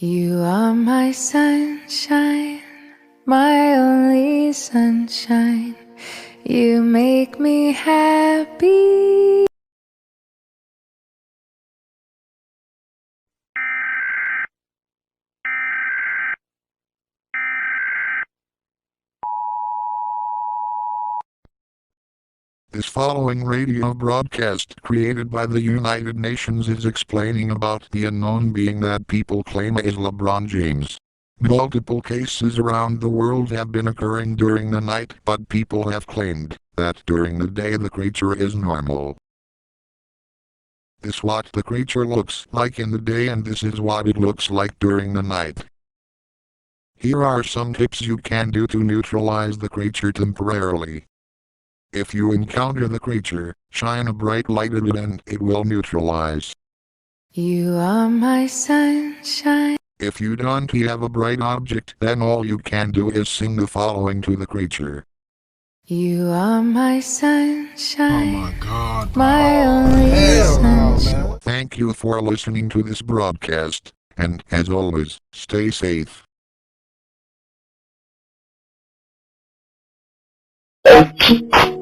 You are my sunshine, my only sunshine. You make me happy. This following radio broadcast created by the United Nations is explaining about the unknown being that people claim is LeBron James. Multiple cases around the world have been occurring during the night, but people have claimed that during the day the creature is normal. This is what the creature looks like in the day, and this is what it looks like during the night. Here are some tips you can do to neutralize the creature temporarily. If you encounter the creature, shine a bright light at it and it will neutralize. You are my sunshine. If you don't have a bright object, then all you can do is sing the following to the creature. You are my sunshine. Oh my God, my only sunshine. Thank you for listening to this broadcast, and as always, stay safe. Thank you.